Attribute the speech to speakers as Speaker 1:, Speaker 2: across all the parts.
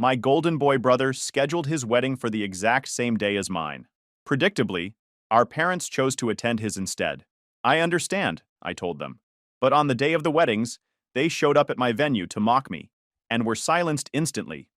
Speaker 1: My golden boy brother scheduled his wedding for the exact same day as mine. Predictably, our parents chose to attend his instead. I understand, I told them. But on the day of the weddings, they showed up at my venue to mock me, and were silenced instantly.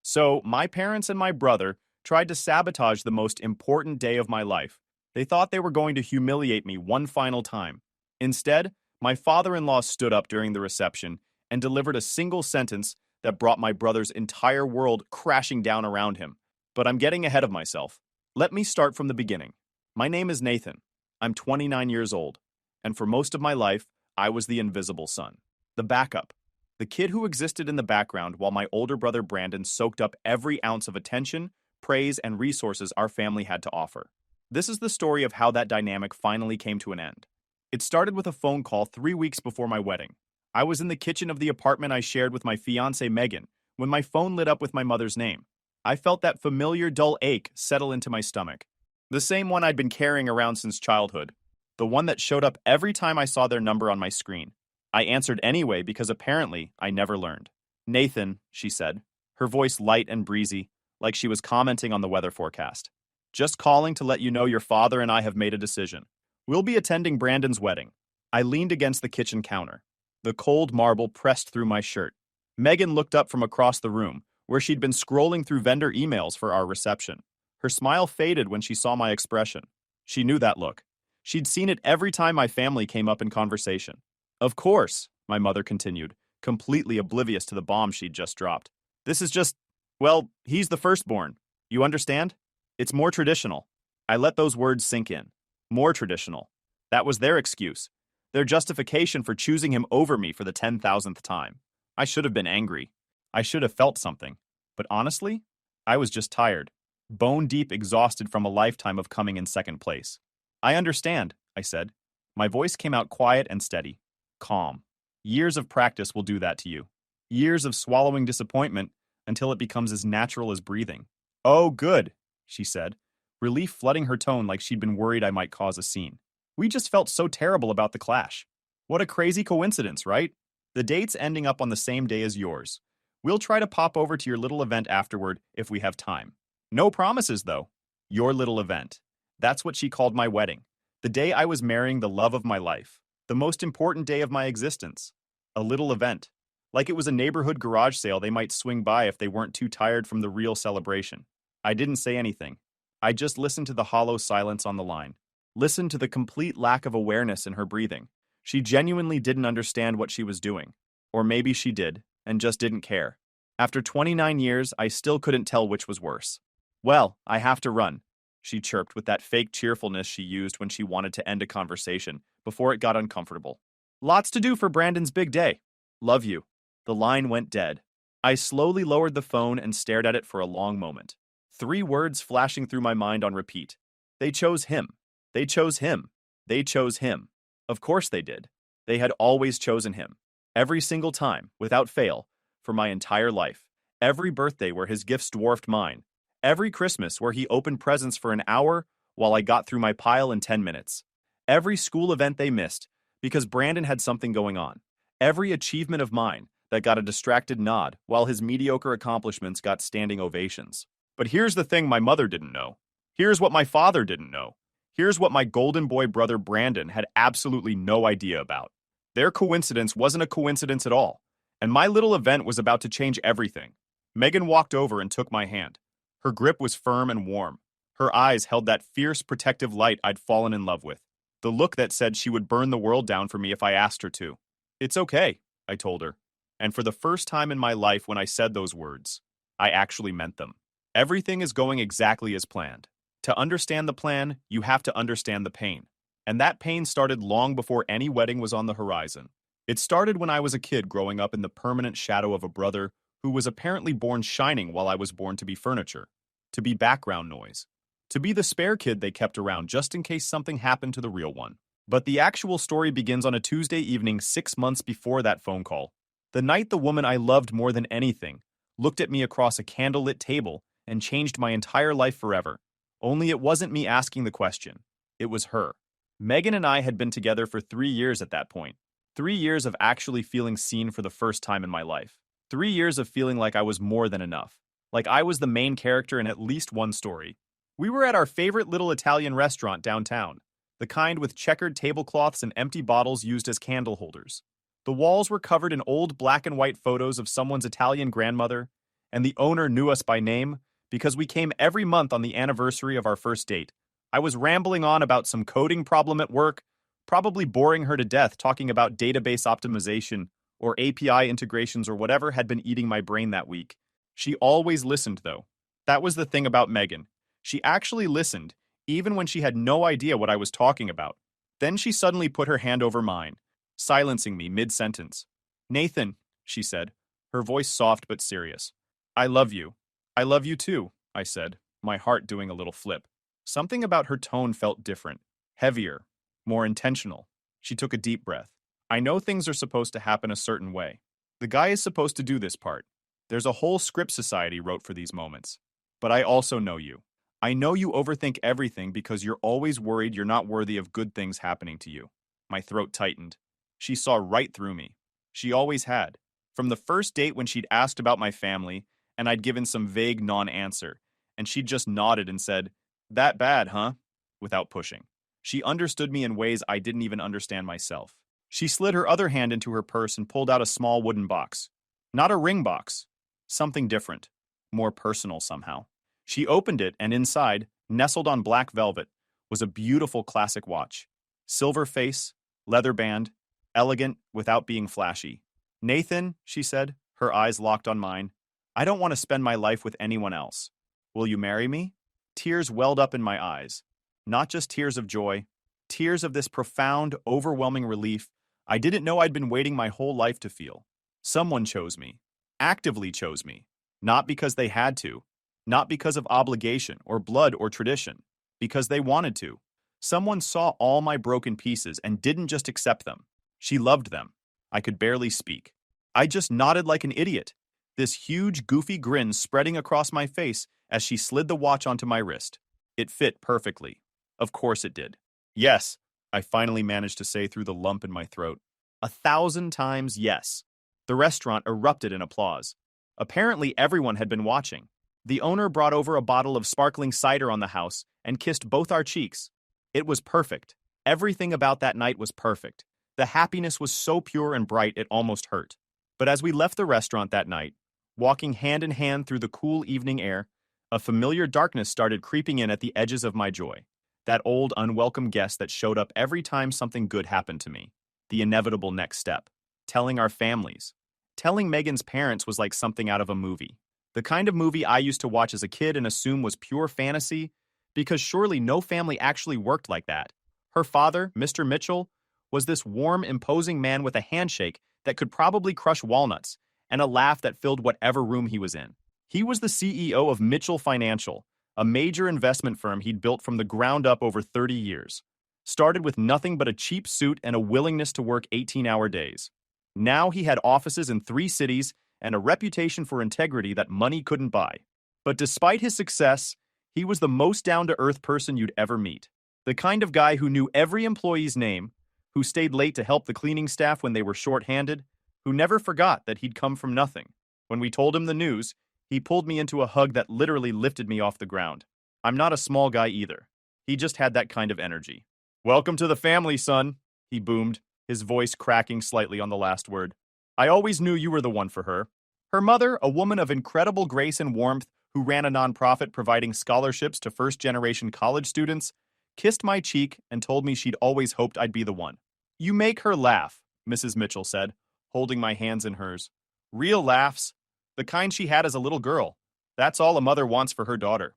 Speaker 1: So, my parents and my brother tried to sabotage the most important day of my life. They thought they were going to humiliate me one final time. Instead, my father-in-law stood up during the reception and delivered a single sentence that brought my brother's entire world crashing down around him. But I'm getting ahead of myself. Let me start from the beginning. My name is Nathan. I'm 29 years old, and for most of my life, I was the invisible son, the backup, the kid who existed in the background while my older brother Brandon soaked up every ounce of attention, praise, and resources our family had to offer. This is the story of how that dynamic finally came to an end. It started with a phone call 3 weeks before my wedding. I was in the kitchen of the apartment I shared with my fiancée Megan when my phone lit up with my mother's name. I felt that familiar dull ache settle into my stomach. The same one I'd been carrying around since childhood. The one that showed up every time I saw their number on my screen. I answered anyway because apparently I never learned. "Nathan," she said, her voice light and breezy, like she was commenting on the weather forecast. "Just calling to let you know your father and I have made a decision. We'll be attending Brandon's wedding." I leaned against the kitchen counter. The cold marble pressed through my shirt. Megan looked up from across the room, where she'd been scrolling through vendor emails for our reception. Her smile faded when she saw my expression. She knew that look. She'd seen it every time my family came up in conversation. "Of course," my mother continued, completely oblivious to the bomb she'd just dropped. "This is just, well, he's the firstborn. You understand? It's more traditional." I let those words sink in. More traditional. That was their excuse. Their justification for choosing him over me for the 10,000th time. I should have been angry. I should have felt something. But honestly, I was just tired. Bone deep exhausted from a lifetime of coming in second place. "I understand," I said. My voice came out quiet and steady. Calm. Years of practice will do that to you. Years of swallowing disappointment until it becomes as natural as breathing. "Oh, good," she said, relief flooding her tone like she'd been worried I might cause a scene. "We just felt so terrible about the clash. What a crazy coincidence, right? The date's ending up on the same day as yours. We'll try to pop over to your little event afterward if we have time. No promises, though. Your little event." That's what she called my wedding. The day I was marrying the love of my life. The most important day of my existence. A little event. Like it was a neighborhood garage sale they might swing by if they weren't too tired from the real celebration. I didn't say anything. I just listened to the hollow silence on the line. Listened to the complete lack of awareness in her breathing. She genuinely didn't understand what she was doing. Or maybe she did, and just didn't care. After 29 years, I still couldn't tell which was worse. "Well, I have to run," she chirped with that fake cheerfulness she used when she wanted to end a conversation before it got uncomfortable. "Lots to do for Brandon's big day. Love you." The line went dead. I slowly lowered the phone and stared at it for a long moment. 3 words flashing through my mind on repeat. They chose him. They chose him. They chose him. Of course they did. They had always chosen him. Every single time, without fail, for my entire life. Every birthday where his gifts dwarfed mine. Every Christmas where he opened presents for an hour while I got through my pile in 10 minutes. Every school event they missed because Brandon had something going on. Every achievement of mine that got a distracted nod while his mediocre accomplishments got standing ovations. But here's the thing my mother didn't know. Here's what my father didn't know. Here's what my golden boy brother Brandon had absolutely no idea about. Their coincidence wasn't a coincidence at all, and my little event was about to change everything. Megan walked over and took my hand. Her grip was firm and warm. Her eyes held that fierce, protective light I'd fallen in love with. The look that said she would burn the world down for me if I asked her to. "It's okay," I told her. And for the first time in my life when I said those words, I actually meant them. Everything is going exactly as planned. To understand the plan, you have to understand the pain. And that pain started long before any wedding was on the horizon. It started when I was a kid growing up in the permanent shadow of a brother who was apparently born shining while I was born to be furniture, to be background noise, to be the spare kid they kept around just in case something happened to the real one. But the actual story begins on a Tuesday evening 6 months before that phone call. The night the woman I loved more than anything looked at me across a candlelit table and changed my entire life forever. Only it wasn't me asking the question. It was her. Megan and I had been together for 3 years at that point. 3 years of actually feeling seen for the first time in my life. 3 years of feeling like I was more than enough. Like I was the main character in at least one story. We were at our favorite little Italian restaurant downtown, the kind with checkered tablecloths and empty bottles used as candle holders. The walls were covered in old black and white photos of someone's Italian grandmother, and the owner knew us by name because we came every month on the anniversary of our first date. I was rambling on about some coding problem at work, probably boring her to death talking about database optimization or API integrations or whatever had been eating my brain that week. She always listened, though. That was the thing about Megan. She actually listened, even when she had no idea what I was talking about. Then she suddenly put her hand over mine, silencing me mid-sentence. "Nathan," she said, her voice soft but serious. "I love you." "I love you too," I said, my heart doing a little flip. Something about her tone felt different, heavier, more intentional. She took a deep breath. "I know things are supposed to happen a certain way. The guy is supposed to do this part. There's a whole script society wrote for these moments. But I also know you. I know you overthink everything because you're always worried you're not worthy of good things happening to you." My throat tightened. She saw right through me. She always had. From the first date when she'd asked about my family, and I'd given some vague non-answer, and she'd just nodded and said, "That bad, huh?" without pushing. She understood me in ways I didn't even understand myself. She slid her other hand into her purse and pulled out a small wooden box. Not a ring box. Something different. More personal somehow. She opened it, and inside, nestled on black velvet, was a beautiful classic watch. Silver face, leather band, elegant without being flashy. "Nathan," she said, her eyes locked on mine, "I don't want to spend my life with anyone else. Will you marry me?" Tears welled up in my eyes. Not just tears of joy, tears of this profound, overwhelming relief I didn't know I'd been waiting my whole life to feel. Someone chose me. Actively chose me. Not because they had to. Not because of obligation or blood or tradition. Because they wanted to. Someone saw all my broken pieces and didn't just accept them. She loved them. I could barely speak. I just nodded like an idiot. This huge, goofy grin spreading across my face as she slid the watch onto my wrist. It fit perfectly. Of course it did. "Yes," I finally managed to say through the lump in my throat. 1,000 times yes. The restaurant erupted in applause. Apparently everyone had been watching. The owner brought over a bottle of sparkling cider on the house and kissed both our cheeks. It was perfect. Everything about that night was perfect. The happiness was so pure and bright it almost hurt. But as we left the restaurant that night, walking hand in hand through the cool evening air, a familiar darkness started creeping in at the edges of my joy. That old, unwelcome guest that showed up every time something good happened to me. The inevitable next step. Telling our families. Telling Megan's parents was like something out of a movie. The kind of movie I used to watch as a kid and assume was pure fantasy, because surely no family actually worked like that. Her father, Mr. Mitchell, was this warm, imposing man with a handshake that could probably crush walnuts, and a laugh that filled whatever room he was in. He was the CEO of Mitchell Financial, a major investment firm he'd built from the ground up over 30 years. Started with nothing but a cheap suit and a willingness to work 18-hour days. Now he had offices in 3 cities and a reputation for integrity that money couldn't buy. But despite his success, he was the most down-to-earth person you'd ever meet. The kind of guy who knew every employee's name, who stayed late to help the cleaning staff when they were short-handed, who never forgot that he'd come from nothing. When we told him the news, he pulled me into a hug that literally lifted me off the ground. I'm not a small guy either. He just had that kind of energy. "Welcome to the family, son," he boomed, his voice cracking slightly on the last word. "I always knew you were the one for her." Her mother, a woman of incredible grace and warmth who ran a nonprofit providing scholarships to first-generation college students, kissed my cheek and told me she'd always hoped I'd be the one. "You make her laugh," Mrs. Mitchell said, holding my hands in hers. "Real laughs. The kind she had as a little girl. That's all a mother wants for her daughter."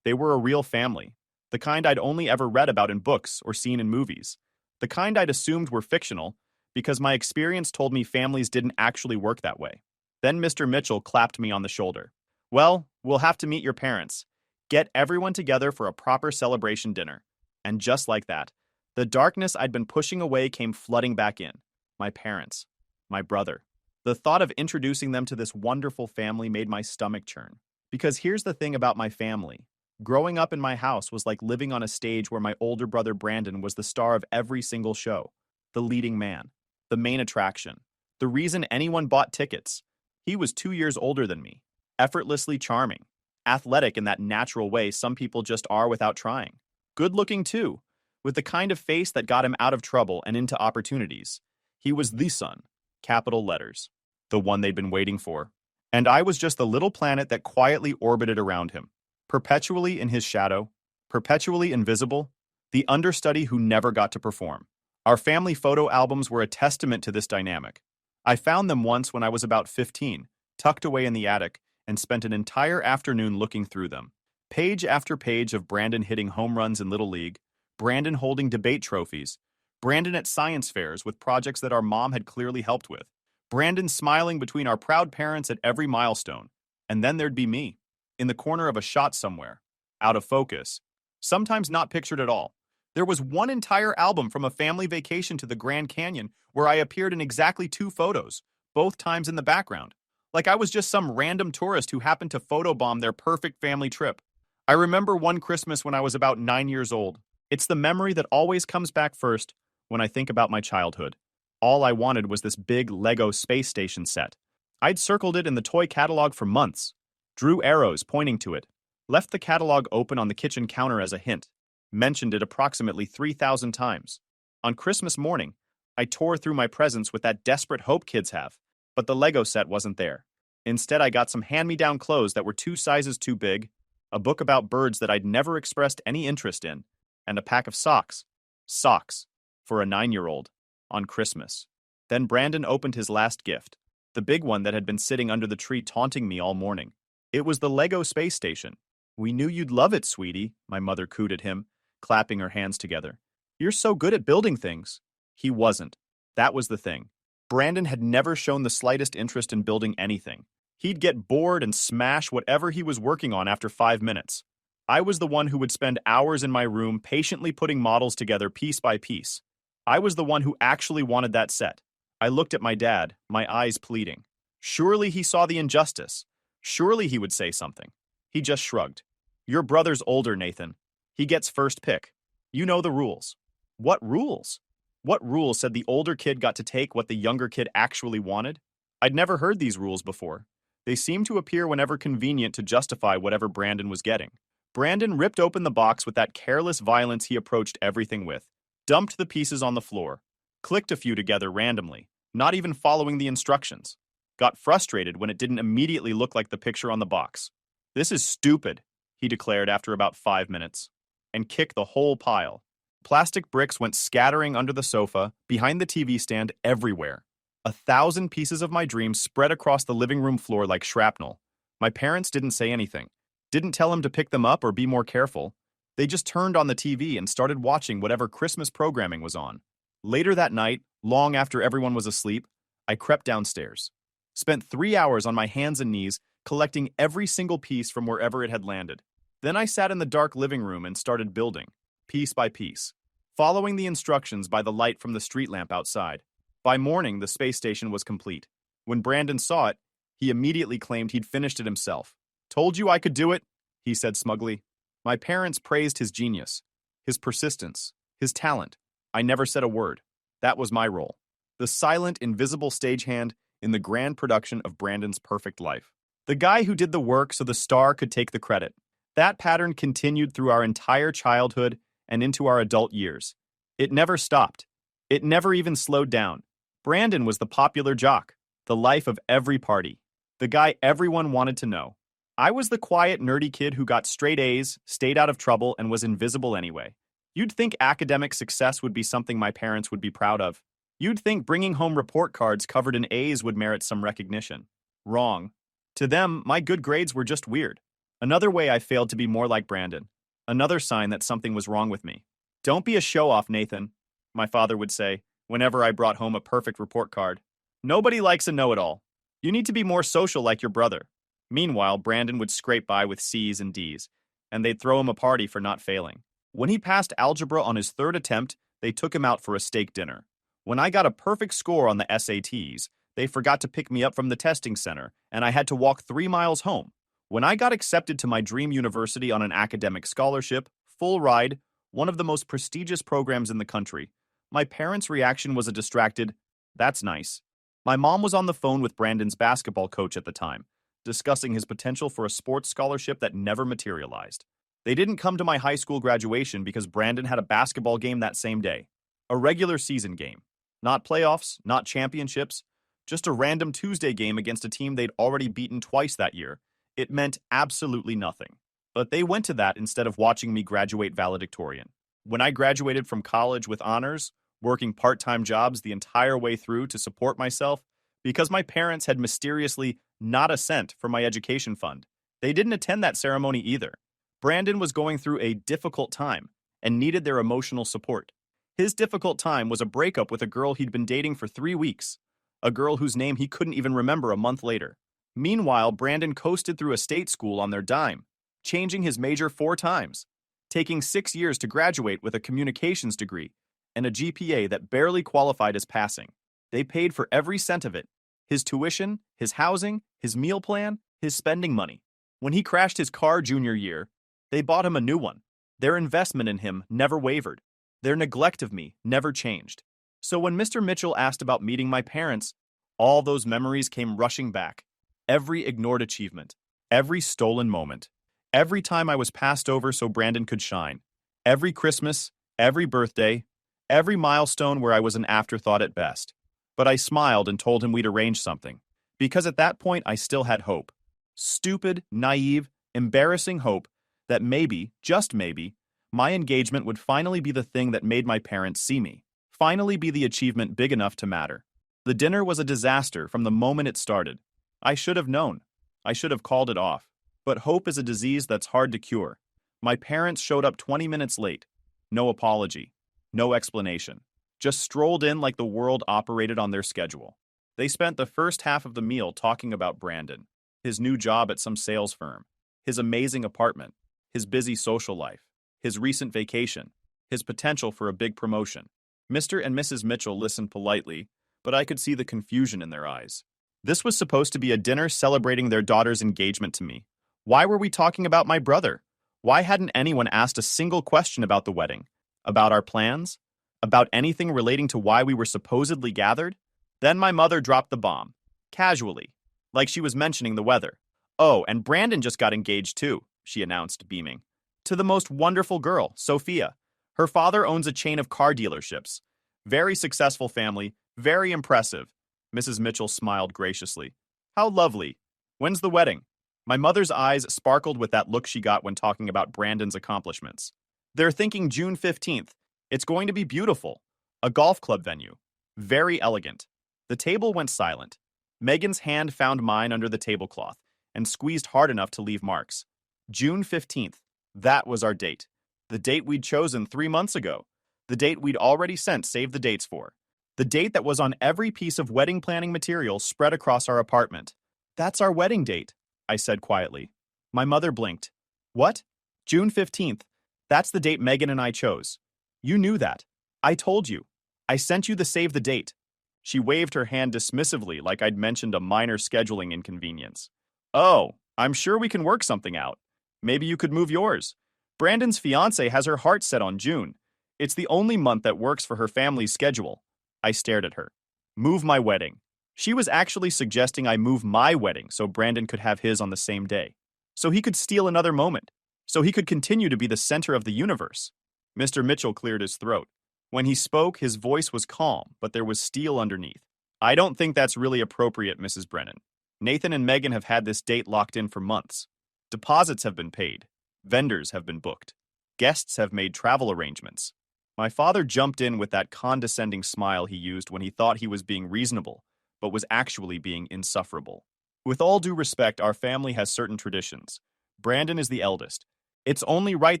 Speaker 1: They were a real family. The kind I'd only ever read about in books or seen in movies. The kind I'd assumed were fictional, because my experience told me families didn't actually work that way. Then Mr. Mitchell clapped me on the shoulder. "Well, we'll have to meet your parents. Get everyone together for a proper celebration dinner." And just like that, the darkness I'd been pushing away came flooding back in. My parents. My brother. The thought of introducing them to this wonderful family made my stomach churn. Because here's the thing about my family. Growing up in my house was like living on a stage where my older brother Brandon was the star of every single show. The leading man. The main attraction. The reason anyone bought tickets. He was 2 years older than me, effortlessly charming, athletic in that natural way some people just are without trying. Good looking too, with the kind of face that got him out of trouble and into opportunities. He was the son, capital letters, the one they'd been waiting for. And I was just the little planet that quietly orbited around him, perpetually in his shadow, perpetually invisible, the understudy who never got to perform. Our family photo albums were a testament to this dynamic. I found them once when I was about 15, tucked away in the attic, and spent an entire afternoon looking through them. Page after page of Brandon hitting home runs in Little League, Brandon holding debate trophies, Brandon at science fairs with projects that our mom had clearly helped with, Brandon smiling between our proud parents at every milestone, and then there'd be me, in the corner of a shot somewhere, out of focus, sometimes not pictured at all. There was one entire album from a family vacation to the Grand Canyon where I appeared in exactly 2 photos, both times in the background, like I was just some random tourist who happened to photobomb their perfect family trip. I remember one Christmas when I was about 9 years old. It's the memory that always comes back first when I think about my childhood. All I wanted was this big Lego space station set. I'd circled it in the toy catalog for months, drew arrows pointing to it, left the catalog open on the kitchen counter as a hint, mentioned it approximately 3,000 times. On Christmas morning, I tore through my presents with that desperate hope kids have, but the Lego set wasn't there. Instead, I got some hand-me-down clothes that were 2 sizes too big, a book about birds that I'd never expressed any interest in, and a pack of socks. Socks. For a 9-year-old. On Christmas. Then Brandon opened his last gift, the big one that had been sitting under the tree taunting me all morning. It was the Lego space station. "We knew you'd love it, sweetie," my mother cooed at him, clapping her hands together. "You're so good at building things." He wasn't. That was the thing. Brandon had never shown the slightest interest in building anything. He'd get bored and smash whatever he was working on after 5 minutes. I was the one who would spend hours in my room patiently putting models together piece by piece. I was the one who actually wanted that set. I looked at my dad, my eyes pleading. Surely he saw the injustice. Surely he would say something. He just shrugged. "Your brother's older, Nathan. He gets first pick. You know the rules." What rules? What rules said the older kid got to take what the younger kid actually wanted? I'd never heard these rules before. They seemed to appear whenever convenient to justify whatever Brandon was getting. Brandon ripped open the box with that careless violence he approached everything with, dumped the pieces on the floor, clicked a few together randomly, not even following the instructions, got frustrated when it didn't immediately look like the picture on the box. "This is stupid," he declared after about 5 minutes, and kicked the whole pile. Plastic bricks went scattering under the sofa, behind the TV stand, everywhere. 1,000 pieces of my dreams spread across the living room floor like shrapnel. My parents didn't say anything, didn't tell him to pick them up or be more careful. They just turned on the TV and started watching whatever Christmas programming was on. Later that night, long after everyone was asleep, I crept downstairs. Spent 3 hours on my hands and knees, collecting every single piece from wherever it had landed. Then I sat in the dark living room and started building, piece by piece, following the instructions by the light from the street lamp outside. By morning, the space station was complete. When Brandon saw it, he immediately claimed he'd finished it himself. "Told you I could do it," he said smugly. My parents praised his genius, his persistence, his talent. I never said a word. That was my role. The silent, invisible stagehand in the grand production of Brandon's perfect life. The guy who did the work so the star could take the credit. That pattern continued through our entire childhood and into our adult years. It never stopped. It never even slowed down. Brandon was the popular jock, the life of every party, the guy everyone wanted to know. I was the quiet, nerdy kid who got straight A's, stayed out of trouble, and was invisible anyway. You'd think academic success would be something my parents would be proud of. You'd think bringing home report cards covered in A's would merit some recognition. Wrong. To them, my good grades were just weird. Another way I failed to be more like Brandon. Another sign that something was wrong with me. "Don't be a show-off, Nathan," my father would say whenever I brought home a perfect report card. "Nobody likes a know-it-all. You need to be more social like your brother." Meanwhile, Brandon would scrape by with C's and D's, and they'd throw him a party for not failing. When he passed algebra on his 3rd attempt, they took him out for a steak dinner. When I got a perfect score on the SATs, they forgot to pick me up from the testing center, and I had to walk 3 miles home. When I got accepted to my dream university on an academic scholarship, full ride, one of the most prestigious programs in the country, my parents' reaction was a distracted, "That's nice." My mom was on the phone with Brandon's basketball coach at the time, discussing his potential for a sports scholarship that never materialized. They didn't come to my high school graduation because Brandon had a basketball game that same day. A regular season game. Not playoffs, not championships, just a random Tuesday game against a team they'd already beaten twice that year. It meant absolutely nothing. But they went to that instead of watching me graduate valedictorian. When I graduated from college with honors, working part-time jobs the entire way through to support myself, because my parents had mysteriously not a cent for my education fund, they didn't attend that ceremony either. Brandon was going through a difficult time and needed their emotional support. His difficult time was a breakup with a girl he'd been dating for 3 weeks, a girl whose name he couldn't even remember a month later. Meanwhile, Brandon coasted through a state school on their dime, changing his major 4 times, taking 6 years to graduate with a communications degree and a GPA that barely qualified as passing. They paid for every cent of it: his tuition, his housing, his meal plan, his spending money. When he crashed his car junior year, they bought him a new one. Their investment in him never wavered. Their neglect of me never changed. So when Mr. Mitchell asked about meeting my parents, all those memories came rushing back. Every ignored achievement, every stolen moment, every time I was passed over so Brandon could shine, every Christmas, every birthday, every milestone where I was an afterthought at best. But I smiled and told him we'd arrange something, because at that point I still had hope. Stupid, naive, embarrassing hope that maybe, just maybe, my engagement would finally be the thing that made my parents see me, finally be the achievement big enough to matter. The dinner was a disaster from the moment it started. I should have known. I should have called it off. But hope is a disease that's hard to cure. My parents showed up 20 minutes late. No apology. No explanation. Just strolled in like the world operated on their schedule. They spent the first half of the meal talking about Brandon, his new job at some sales firm, his amazing apartment, his busy social life, his recent vacation, his potential for a big promotion. Mr. and Mrs. Mitchell listened politely, but I could see the confusion in their eyes. This was supposed to be a dinner celebrating their daughter's engagement to me. Why were we talking about my brother? Why hadn't anyone asked a single question about the wedding? About our plans? About anything relating to why we were supposedly gathered? Then my mother dropped the bomb, casually, like she was mentioning the weather. "Oh, and Brandon just got engaged too," she announced, beaming. "To the most wonderful girl, Sophia. Her father owns a chain of car dealerships. Very successful family, very impressive." Mrs. Mitchell smiled graciously. "How lovely. When's the wedding?" My mother's eyes sparkled with that look she got when talking about Brandon's accomplishments. "They're thinking June 15th. It's going to be beautiful. A golf club venue. Very elegant." The table went silent. Megan's hand found mine under the tablecloth and squeezed hard enough to leave marks. June 15th. That was our date. The date we'd chosen 3 months ago. The date we'd already sent save the dates for. The date that was on every piece of wedding planning material spread across our apartment. "That's our wedding date," I said quietly. My mother blinked. "What? June 15th. That's the date Megan and I chose. You knew that. I told you. I sent you the save the date." She waved her hand dismissively like I'd mentioned a minor scheduling inconvenience. "Oh, I'm sure we can work something out. Maybe you could move yours. Brandon's fiancée has her heart set on June. It's the only month that works for her family's schedule." I stared at her. Move my wedding. She was actually suggesting I move my wedding so Brandon could have his on the same day. So he could steal another moment. So he could continue to be the center of the universe. Mr. Mitchell cleared his throat. When he spoke, his voice was calm, but there was steel underneath. "I don't think that's really appropriate, Mrs. Brennan. Nathan and Megan have had this date locked in for months. Deposits have been paid. Vendors have been booked. Guests have made travel arrangements." My father jumped in with that condescending smile he used when he thought he was being reasonable, but was actually being insufferable. "With all due respect, our family has certain traditions. Brandon is the eldest. It's only right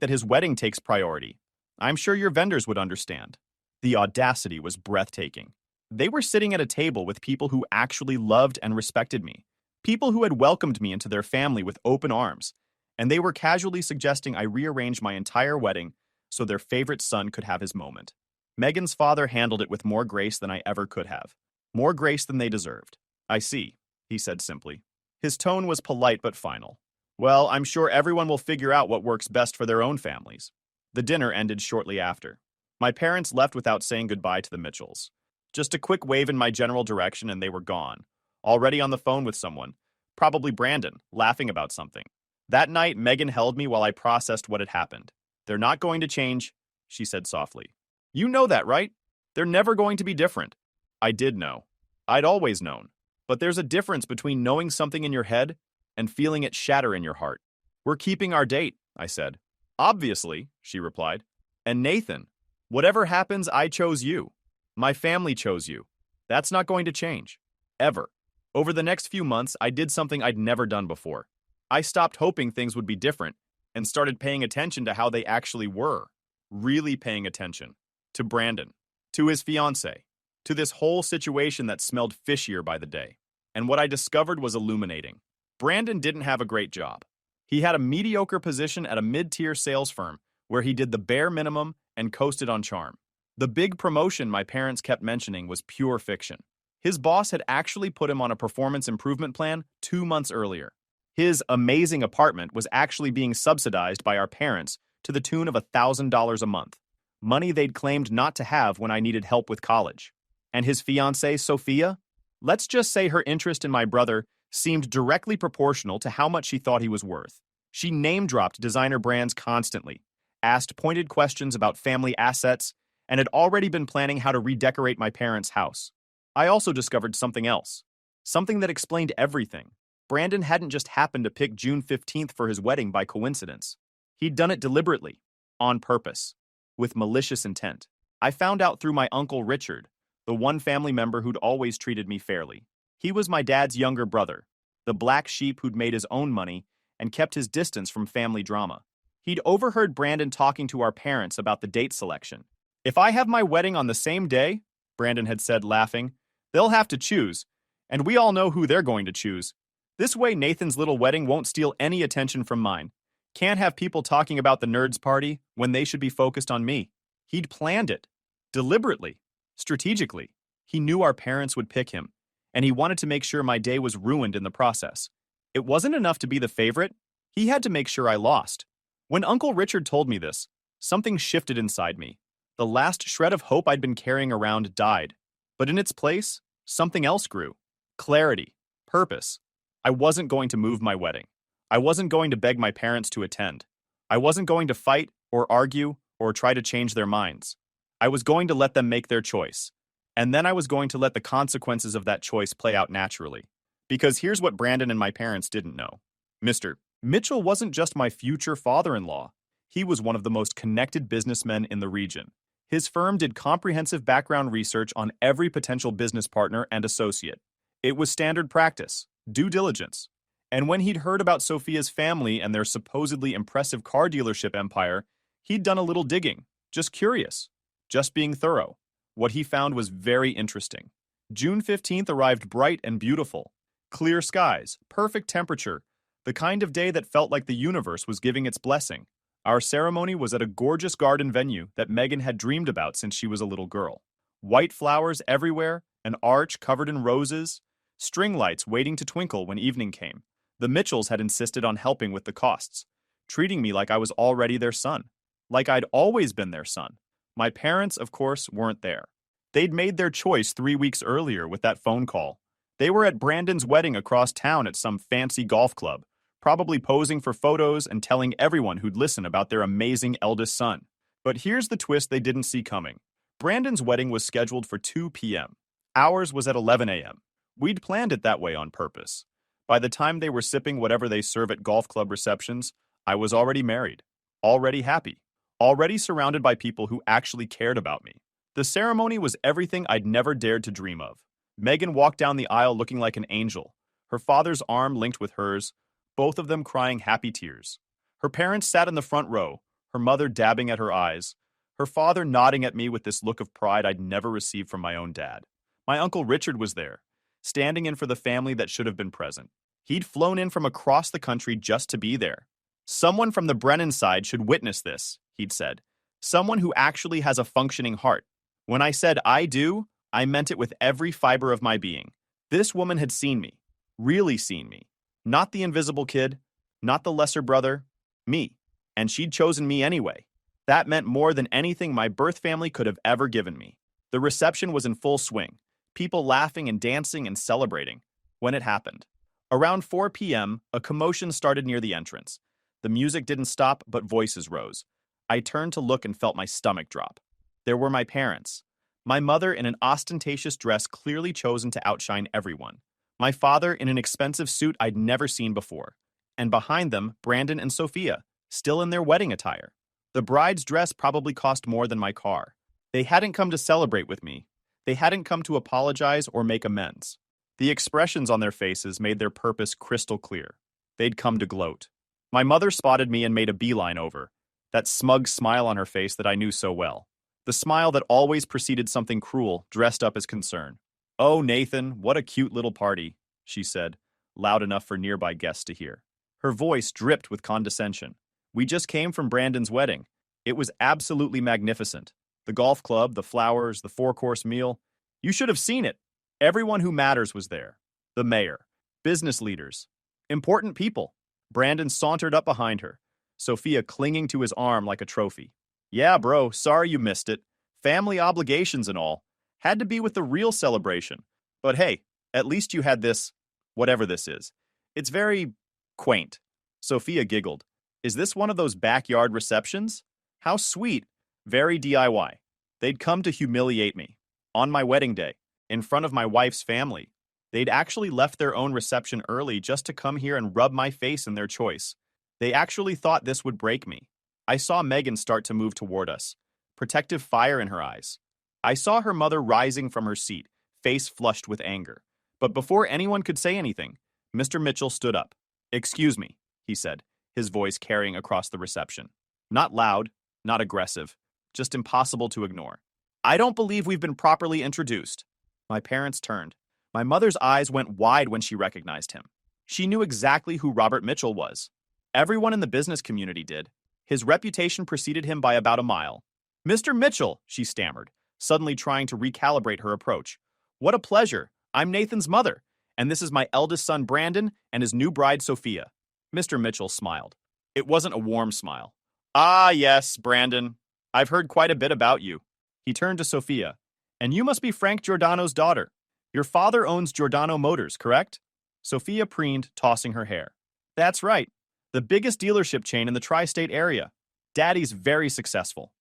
Speaker 1: that his wedding takes priority. I'm sure your vendors would understand." The audacity was breathtaking. They were sitting at a table with people who actually loved and respected me, people who had welcomed me into their family with open arms, and they were casually suggesting I rearrange my entire wedding so their favorite son could have his moment. Megan's father handled it with more grace than I ever could have. More grace than they deserved. "I see," he said simply. His tone was polite but final. "Well, I'm sure everyone will figure out what works best for their own families." The dinner ended shortly after. My parents left without saying goodbye to the Mitchells. Just a quick wave in my general direction and they were gone. Already on the phone with someone, probably Brandon, laughing about something. That night, Megan held me while I processed what had happened. They're not going to change, she said softly. You know that, right? They're never going to be different. I did know. I'd always known. But there's a difference between knowing something in your head and feeling it shatter in your heart. We're keeping our date, I said. Obviously, she replied. And Nathan, whatever happens, I chose you. My family chose you. That's not going to change. Ever. Over the next few months, I did something I'd never done before. I stopped hoping things would be different and started paying attention to how they actually were. Really paying attention. To Brandon. To his fiancée. To this whole situation that smelled fishier by the day. And what I discovered was illuminating. Brandon didn't have a great job. He had a mediocre position at a mid-tier sales firm where he did the bare minimum and coasted on charm. The big promotion my parents kept mentioning was pure fiction. His boss had actually put him on a performance improvement plan 2 months earlier. His amazing apartment was actually being subsidized by our parents to the tune of $1,000 a month, money they'd claimed not to have when I needed help with college. And his fiancée, Sophia? Let's just say her interest in my brother seemed directly proportional to how much she thought he was worth. She name-dropped designer brands constantly, asked pointed questions about family assets, and had already been planning how to redecorate my parents' house. I also discovered something else. Something that explained everything. Brandon hadn't just happened to pick June 15th for his wedding by coincidence. He'd done it deliberately, on purpose, with malicious intent. I found out through my Uncle Richard, the one family member who'd always treated me fairly. He was my dad's younger brother, the black sheep who'd made his own money and kept his distance from family drama. He'd overheard Brandon talking to our parents about the date selection. If I have my wedding on the same day, Brandon had said, laughing, they'll have to choose, and we all know who they're going to choose. This way Nathan's little wedding won't steal any attention from mine. Can't have people talking about the nerds party when they should be focused on me. He'd planned it. Deliberately. Strategically. He knew our parents would pick him, and he wanted to make sure my day was ruined in the process. It wasn't enough to be the favorite. He had to make sure I lost. When Uncle Richard told me this, something shifted inside me. The last shred of hope I'd been carrying around died. But in its place, something else grew. Clarity. Purpose. I wasn't going to move my wedding. I wasn't going to beg my parents to attend. I wasn't going to fight or argue or try to change their minds. I was going to let them make their choice. And then I was going to let the consequences of that choice play out naturally. Because here's what Brandon and my parents didn't know. Mr. Mitchell wasn't just my future father-in-law. He was one of the most connected businessmen in the region. His firm did comprehensive background research on every potential business partner and associate. It was standard practice, due diligence. And when he'd heard about Sophia's family and their supposedly impressive car dealership empire, he'd done a little digging, just curious, just being thorough. What he found was very interesting. June 15th arrived bright and beautiful. Clear skies, perfect temperature, the kind of day that felt like the universe was giving its blessing. Our ceremony was at a gorgeous garden venue that Megan had dreamed about since she was a little girl. White flowers everywhere, an arch covered in roses, string lights waiting to twinkle when evening came. The Mitchells had insisted on helping with the costs, treating me like I was already their son, like I'd always been their son. My parents, of course, weren't there. They'd made their choice 3 weeks earlier with that phone call. They were at Brandon's wedding across town at some fancy golf club, probably posing for photos and telling everyone who'd listen about their amazing eldest son. But here's the twist they didn't see coming. Brandon's wedding was scheduled for 2 p.m. Ours was at 11 a.m. We'd planned it that way on purpose. By the time they were sipping whatever they serve at golf club receptions, I was already married, already happy, already surrounded by people who actually cared about me. The ceremony was everything I'd never dared to dream of. Megan walked down the aisle looking like an angel, her father's arm linked with hers, both of them crying happy tears. Her parents sat in the front row, her mother dabbing at her eyes, her father nodding at me with this look of pride I'd never received from my own dad. My Uncle Richard was there, standing in for the family that should have been present. He'd flown in from across the country just to be there. Someone from the Brennan side should witness this, he'd said. Someone who actually has a functioning heart. When I said I do, I meant it with every fiber of my being. This woman had seen me, really seen me. Not the invisible kid, not the lesser brother, me. And she'd chosen me anyway. That meant more than anything my birth family could have ever given me. The reception was in full swing, people laughing and dancing and celebrating. When it happened, around 4 p.m., a commotion started near the entrance. The music didn't stop, but voices rose. I turned to look and felt my stomach drop. There were my parents. My mother in an ostentatious dress clearly chosen to outshine everyone. My father in an expensive suit I'd never seen before. And behind them, Brandon and Sophia, still in their wedding attire. The bride's dress probably cost more than my car. They hadn't come to celebrate with me. They hadn't come to apologize or make amends. The expressions on their faces made their purpose crystal clear. They'd come to gloat. My mother spotted me and made a beeline over, that smug smile on her face that I knew so well. The smile that always preceded something cruel, dressed up as concern. "Oh, Nathan, what a cute little party," she said, loud enough for nearby guests to hear. Her voice dripped with condescension. "We just came from Brandon's wedding. It was absolutely magnificent. The golf club, the flowers, the four-course meal. You should have seen it. Everyone who matters was there. The mayor, business leaders, important people." Brandon sauntered up behind her, Sophia clinging to his arm like a trophy. "Yeah, bro, sorry you missed it. Family obligations and all. Had to be with the real celebration. But hey, at least you had this, whatever this is. It's very quaint." Sophia giggled. "Is this one of those backyard receptions? How sweet. Very DIY. They'd come to humiliate me. On my wedding day, in front of my wife's family. They'd actually left their own reception early just to come here and rub my face in their choice. They actually thought this would break me." I saw Megan start to move toward us, protective fire in her eyes. I saw her mother rising from her seat, face flushed with anger. But before anyone could say anything, Mr. Mitchell stood up. "Excuse me," he said, his voice carrying across the reception. Not loud, not aggressive, just impossible to ignore. "I don't believe we've been properly introduced." My parents turned. My mother's eyes went wide when she recognized him. She knew exactly who Robert Mitchell was. Everyone in the business community did. His reputation preceded him by about a mile. "Mr. Mitchell," she stammered, suddenly trying to recalibrate her approach. "What a pleasure. I'm Nathan's mother, and this is my eldest son Brandon and his new bride Sophia." Mr. Mitchell smiled. It wasn't a warm smile. "Ah, yes, Brandon. I've heard quite a bit about you." He turned to Sophia. "And you must be Frank Giordano's daughter. Your father owns Giordano Motors, correct?" Sophia preened, tossing her hair. "That's right. The biggest dealership chain in the tri-state area. Daddy's very successful."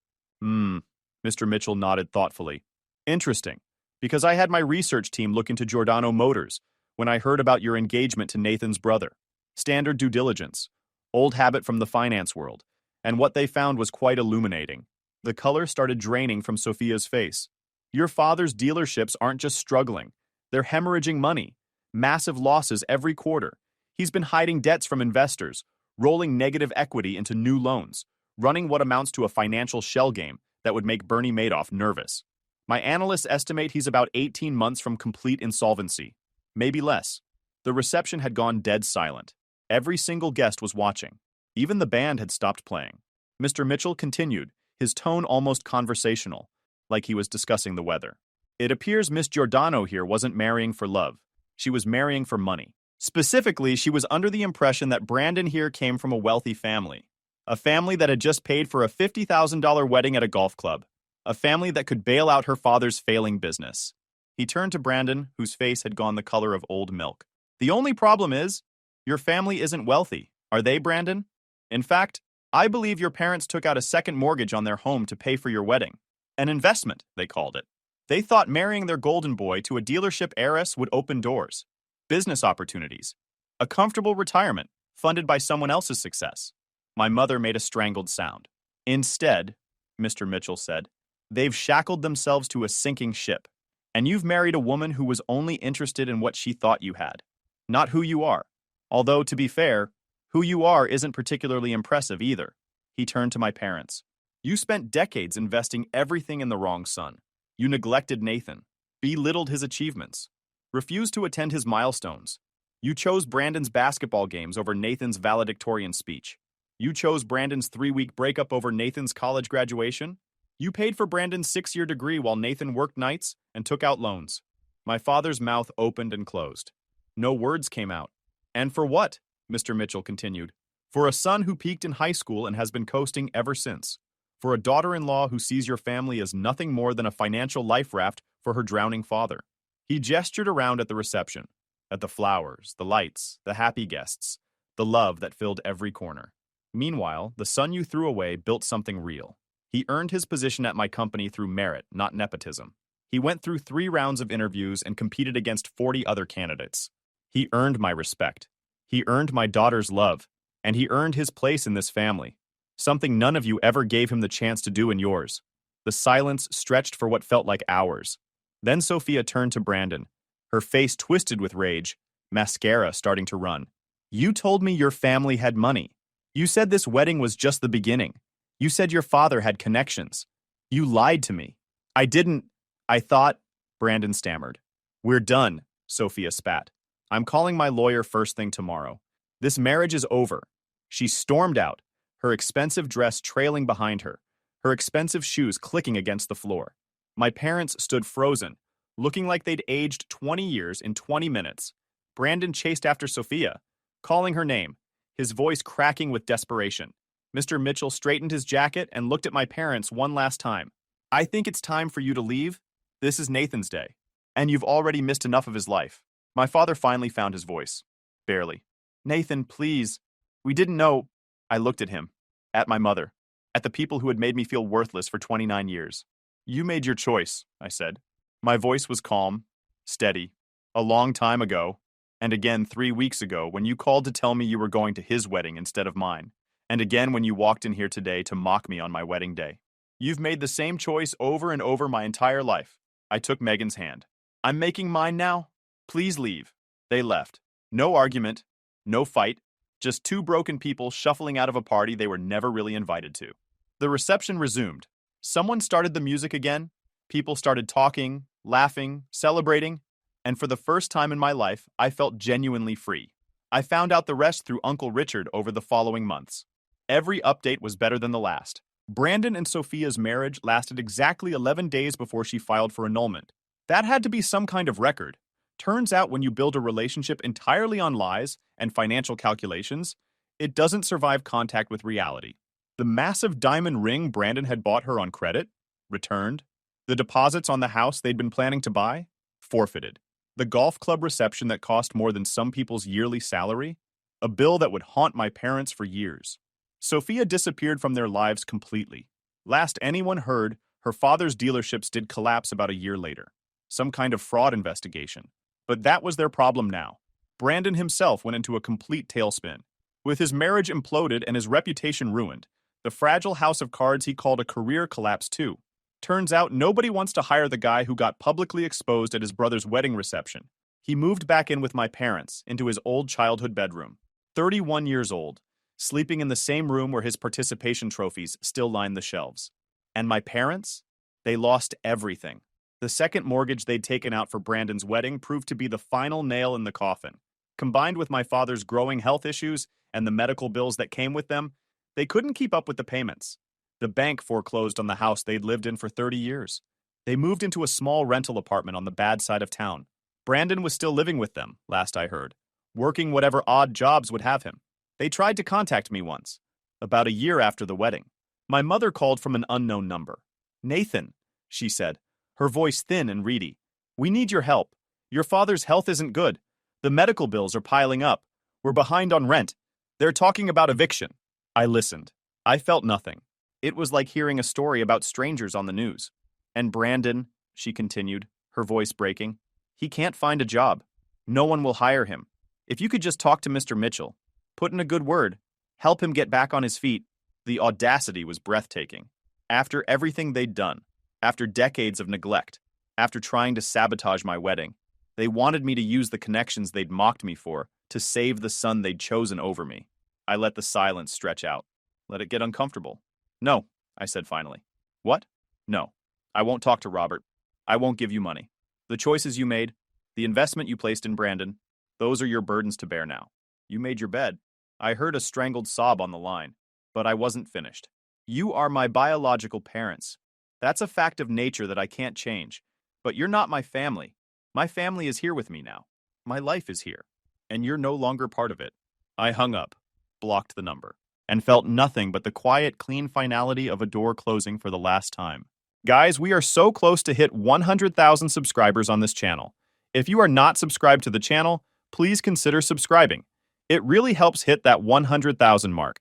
Speaker 1: Mr. Mitchell nodded thoughtfully. "Interesting, because I had my research team look into Giordano Motors when I heard about your engagement to Nathan's brother. Standard due diligence, old habit from the finance world, and what they found was quite illuminating." The color started draining from Sophia's face. "Your father's dealerships aren't just struggling. They're hemorrhaging money. Massive losses every quarter. He's been hiding debts from investors, rolling negative equity into new loans, running what amounts to a financial shell game that would make Bernie Madoff nervous. My analysts estimate he's about 18 months from complete insolvency. Maybe less." The reception had gone dead silent. Every single guest was watching. Even the band had stopped playing. Mr. Mitchell continued, his tone almost conversational, like he was discussing the weather. "It appears Miss Giordano here wasn't marrying for love. She was marrying for money. Specifically, she was under the impression that Brandon here came from a wealthy family. A family that had just paid for a $50,000 wedding at a golf club. A family that could bail out her father's failing business." He turned to Brandon, whose face had gone the color of old milk. "The only problem is, your family isn't wealthy, are they, Brandon? In fact, I believe your parents took out a second mortgage on their home to pay for your wedding. An investment, they called it. They thought marrying their golden boy to a dealership heiress would open doors, business opportunities, a comfortable retirement funded by someone else's success." My mother made a strangled sound. "Instead," Mr. Mitchell said, "they've shackled themselves to a sinking ship. And you've married a woman who was only interested in what she thought you had, not who you are. Although, to be fair, who you are isn't particularly impressive either." He turned to my parents. "You spent decades investing everything in the wrong son. You neglected Nathan, belittled his achievements, refused to attend his milestones. You chose Brandon's basketball games over Nathan's valedictorian speech. You chose Brandon's 3-week breakup over Nathan's college graduation. You paid for Brandon's 6-year degree while Nathan worked nights and took out loans." My father's mouth opened and closed. No words came out. "And for what?" Mr. Mitchell continued. "For a son who peaked in high school and has been coasting ever since. For a daughter-in-law who sees your family as nothing more than a financial life raft for her drowning father. He gestured around at the reception, at the flowers, the lights, the happy guests, the love that filled every corner. Meanwhile, the son you threw away built something real. He earned his position at my company through merit, not nepotism. He went through 3 rounds of interviews and competed against 40 other candidates. He earned my respect. He earned my daughter's love. And he earned his place in this family. Something none of you ever gave him the chance to do in yours. The silence stretched for what felt like hours. Then Sophia turned to Brandon, her face twisted with rage, mascara starting to run. You told me your family had money. You said this wedding was just the beginning. You said your father had connections. You lied to me. I thought, Brandon stammered. We're done, Sophia spat. I'm calling my lawyer first thing tomorrow. This marriage is over. She stormed out, her expensive dress trailing behind her, her expensive shoes clicking against the floor. My parents stood frozen, looking like they'd aged 20 years in 20 minutes. Brandon chased after Sophia, calling her name, his voice cracking with desperation. Mr. Mitchell straightened his jacket and looked at my parents one last time. I think it's time for you to leave. This is Nathan's day, and you've already missed enough of his life. My father finally found his voice. Barely. Nathan, please. We didn't know. I looked at him, at my mother, at the people who had made me feel worthless for 29 years. You made your choice, I said. My voice was calm, steady, a long time ago, and again 3 weeks ago when you called to tell me you were going to his wedding instead of mine, and again when you walked in here today to mock me on my wedding day. You've made the same choice over and over my entire life. I took Megan's hand. I'm making mine now. Please leave. They left. No argument, no fight, just 2 broken people shuffling out of a party they were never really invited to. The reception resumed. Someone started the music again. People started talking, laughing, celebrating, and for the first time in my life, I felt genuinely free. I found out the rest through Uncle Richard over the following months. Every update was better than the last. Brandon and Sophia's marriage lasted exactly 11 days before she filed for annulment. That had to be some kind of record. Turns out when you build a relationship entirely on lies and financial calculations, it doesn't survive contact with reality. The massive diamond ring Brandon had bought her on credit, returned. The deposits on the house they'd been planning to buy, forfeited. The golf club reception that cost more than some people's yearly salary, a bill that would haunt my parents for years. Sophia disappeared from their lives completely. Last anyone heard, her father's dealerships did collapse about a year later. Some kind of fraud investigation. But that was their problem now. Brandon himself went into a complete tailspin. With his marriage imploded and his reputation ruined, the fragile house of cards he called a career collapsed too. Turns out nobody wants to hire the guy who got publicly exposed at his brother's wedding reception. He moved back in with my parents, into his old childhood bedroom. 31 years old, sleeping in the same room where his participation trophies still line the shelves. And my parents? They lost everything. The second mortgage they'd taken out for Brandon's wedding proved to be the final nail in the coffin. Combined with my father's growing health issues and the medical bills that came with them, they couldn't keep up with the payments. The bank foreclosed on the house they'd lived in for 30 years. They moved into a small rental apartment on the bad side of town. Brandon was still living with them, last I heard, working whatever odd jobs would have him. They tried to contact me once, about a year after the wedding. My mother called from an unknown number. Nathan, she said, her voice thin and reedy. We need your help. Your father's health isn't good. The medical bills are piling up. We're behind on rent. They're talking about eviction. I listened. I felt nothing. It was like hearing a story about strangers on the news. And Brandon, she continued, her voice breaking, he can't find a job. No one will hire him. If you could just talk to Mr. Mitchell, put in a good word, help him get back on his feet. The audacity was breathtaking. After everything they'd done, after decades of neglect, after trying to sabotage my wedding, they wanted me to use the connections they'd mocked me for to save the son they'd chosen over me. I let the silence stretch out. Let it get uncomfortable. No, I said finally. What? No. I won't talk to Robert. I won't give you money. The choices you made, the investment you placed in Brandon, those are your burdens to bear now. You made your bed. I heard a strangled sob on the line, but I wasn't finished. You are my biological parents. That's a fact of nature that I can't change. But you're not my family. My family is here with me now. My life is here. And you're no longer part of it. I hung up, blocked the number. and felt nothing but the quiet, clean finality of a door closing for the last time. Guys, we are so close to hit 100,000 subscribers on this channel. If you are not subscribed to the channel, please consider subscribing. It really helps hit that 100,000 mark.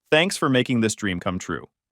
Speaker 1: Thanks for making this dream come true.